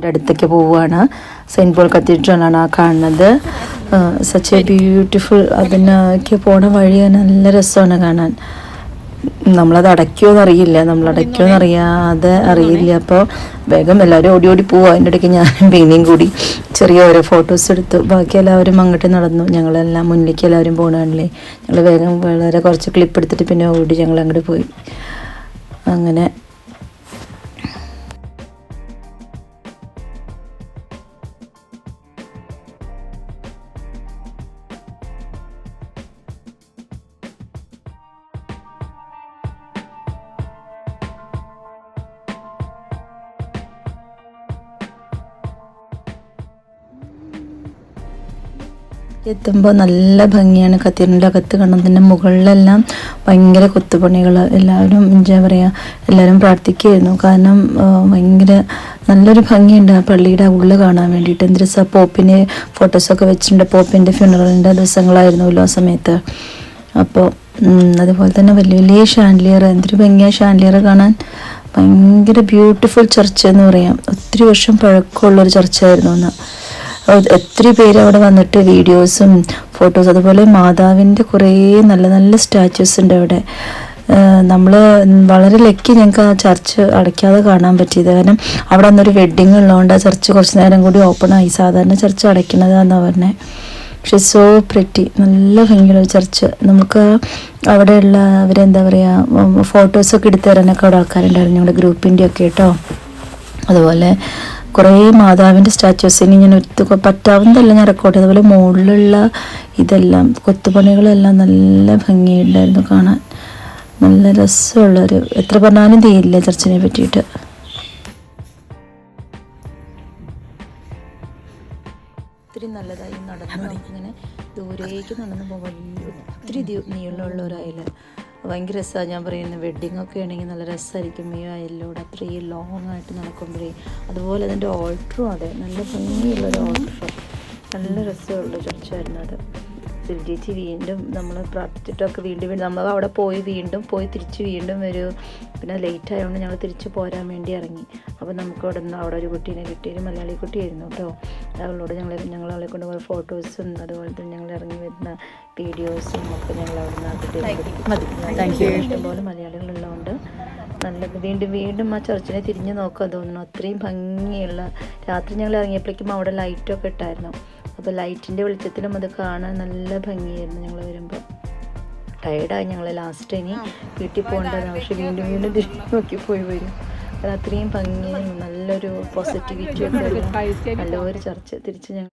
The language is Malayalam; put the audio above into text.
അടുത്തേക്ക് പോവുകയാണ്. സെയിൻറ്റ് പോൾ കത്തീഡ്രലാണ് ആ കാണുന്നത്. Such A beautiful. അതിനൊക്കെ പോണ വഴി നല്ല രസമാണ് കാണാൻ. നമ്മളത് അടയ്ക്കുമെന്നറിയാതെ അറിയില്ല. അപ്പോൾ വേഗം എല്ലാവരും ഓടി ഓടി പോവുക. അതിൻ്റെ ഇടയ്ക്ക് ഞാനും പിന്നെയും കൂടി ചെറിയ ഓരോ ഫോട്ടോസ് എടുത്തു. ബാക്കി എല്ലാവരും അങ്ങോട്ട് നടന്നു. ഞങ്ങളെല്ലാം മുന്നിലേക്ക് എല്ലാവരും പോകണമല്ലേ. ഞങ്ങൾ വേഗം വളരെ കുറച്ച് ക്ലിപ്പ് എടുത്തിട്ട് പിന്നെ ഓടി ഞങ്ങൾ അങ്ങോട്ട് പോയി. അങ്ങനെ എത്തുമ്പോൾ നല്ല ഭംഗിയാണ്. കത്തീഡ്രലിൻ്റെ അകത്ത് കാണുന്നതിൻ്റെ മുകളിലെല്ലാം ഭയങ്കര കൊത്തുപണികൾ. എല്ലാവരും എന്താ പറയുക, എല്ലാവരും പ്രാർത്ഥിക്കുകയായിരുന്നു. കാരണം ഭയങ്കര നല്ലൊരു ഭംഗിയുണ്ട് ആ പള്ളിയുടെ ഉള്ളിൽ കാണാൻ വേണ്ടിയിട്ട്. എന്ത് രസം. പോപ്പിന് ഫോട്ടോസൊക്കെ വെച്ചിട്ടുണ്ട്. പോപ്പിൻ്റെ ഫ്യൂണറലിൻ്റെ ദിവസങ്ങളായിരുന്നല്ലോ ആ സമയത്ത്. അപ്പോൾ അതുപോലെ തന്നെ വലിയ വലിയ ഷാൻഡിലിയർ, എന്തൊരു ഭംഗിയാണ് ഷാൻഡിലിയർ കാണാൻ. ഭയങ്കര ബ്യൂട്ടിഫുൾ ചർച്ച് എന്ന് പറയാം. ഒത്തിരി വർഷം പഴക്കമുള്ളൊരു ചർച്ചായിരുന്നു അന്ന്. ഒത്തിരി പേര് അവിടെ വന്നിട്ട് വീഡിയോസും ഫോട്ടോസ്, അതുപോലെ മാതാവിൻ്റെ കുറേ നല്ല നല്ല സ്റ്റാച്യൂസ് ഉണ്ട് അവിടെ. നമ്മൾ വളരെ ലക്കി ഞങ്ങൾക്ക് ആ ചർച്ച് അടയ്ക്കാതെ കാണാൻ പറ്റിയത്. കാരണം അവിടെ അന്നൊരു വെഡ്ഡിങ് ഉള്ളതുകൊണ്ട് ആ ചർച്ച് കുറച്ച് നേരം കൂടി ഓപ്പൺ ആയി. സാധാരണ ചർച്ച് അടയ്ക്കണതാണെന്നാണ് പറഞ്ഞത്. പക്ഷെ സോ പ്രിറ്റി, നല്ല ഭംഗിയുള്ള ചർച്ച്. നമുക്ക് അവിടെയുള്ള അവരെന്താ പറയുക, ഫോട്ടോസൊക്കെ എടുത്തു തരാനൊക്കെ അവിടെ ആൾക്കാരുണ്ടായിരുന്നു ഞങ്ങളുടെ ഗ്രൂപ്പിൻ്റെ ഒക്കെ കേട്ടോ. അതുപോലെ കുറേ മാതാവിൻ്റെ സ്റ്റാച്യൂസിന് ഞാൻ പറ്റാവുന്നതല്ല ഞാൻ റെക്കോർഡ് ചെയ്ത. അതുപോലെ മുകളിലുള്ള ഇതെല്ലാം കൊത്തുപണികളെല്ലാം നല്ല ഭംഗിയുണ്ടായിരുന്നു കാണാൻ. നല്ല രസമുള്ളൊരു, എത്ര പറഞ്ഞാലും തീരില്ല ചർച്ചിനെ പറ്റിയിട്ട്. ഒത്തിരി നല്ലതായി നടന്ന് നമുക്കിങ്ങനെ ദൂരേക്ക് നടന്ന് പോകാൻ ഒത്തിരി നീളമുള്ള ഒരു അയൽ. ഭയങ്കര രസമാണ്. ഞാൻ പറയുന്നത് വെഡ്ഡിങ് ഒക്കെ ആണെങ്കിൽ നല്ല രസമായിരിക്കും ഈ അയലിലൂടെ അത്രയും ലോങ് ആയിട്ട് നടക്കുമ്പോഴേ. അതുപോലെ അതിൻ്റെ ഓൾട്ടറും അതെ, നല്ല ഭംഗിയുള്ളൊരു ഓൾട്ടർ. നല്ല രസമുള്ള ചർച്ചായിരുന്നു അത്. ചേച്ചി വീണ്ടും നമ്മൾ പ്രാർത്ഥിച്ചിട്ടൊക്കെ വീണ്ടും നമ്മൾ അവിടെ പോയി തിരിച്ച് വീണ്ടും ഒരു പിന്നെ ലേറ്റ് ആയതുകൊണ്ട് ഞങ്ങൾ തിരിച്ച് പോരാൻ വേണ്ടി ഇറങ്ങി. അപ്പോൾ നമുക്ക് അവിടെ ഒരു കുട്ടീനെ കിട്ടി. ഒരു മലയാളി കുട്ടിയായിരുന്നു കേട്ടോ. അവളോട് ഞങ്ങളെ കൊണ്ട് പോയ ഫോട്ടോസും അതുപോലെ തന്നെ ഞങ്ങൾ ഇറങ്ങി വരുന്ന വീഡിയോസും ഒക്കെ ഞങ്ങൾ അവിടെ നിന്ന് ഇഷ്ടംപോലെ മലയാളികളുള്ളതുകൊണ്ട് നല്ലത്. വീണ്ടും ആ ചർച്ചിനെ തിരിഞ്ഞ് നോക്കാൻ തോന്നുന്നു. അത്രയും ഭംഗിയുള്ള. രാത്രി ഞങ്ങൾ ഇറങ്ങിയപ്പോഴേക്കും അവിടെ ലൈറ്റൊക്കെ ഇട്ടായിരുന്നു. അപ്പോൾ ലൈറ്റിൻ്റെ വെളിച്ചത്തിലും അത് കാണാൻ നല്ല ഭംഗിയായിരുന്നു. ഞങ്ങൾ വരുമ്പോൾ ടയർഡായി ഞങ്ങൾ ലാസ്റ്റ് ഇനി വീട്ടിൽ പോകേണ്ടതാണ്. പക്ഷെ വീണ്ടും തിരിഞ്ഞ് നോക്കി പോയി വരും. അത് അത്രയും ഭംഗിയും നല്ലൊരു പോസിറ്റിവിറ്റി ഒക്കെ നല്ലൊരു ചർച്ച തിരിച്ച് ഞങ്ങൾ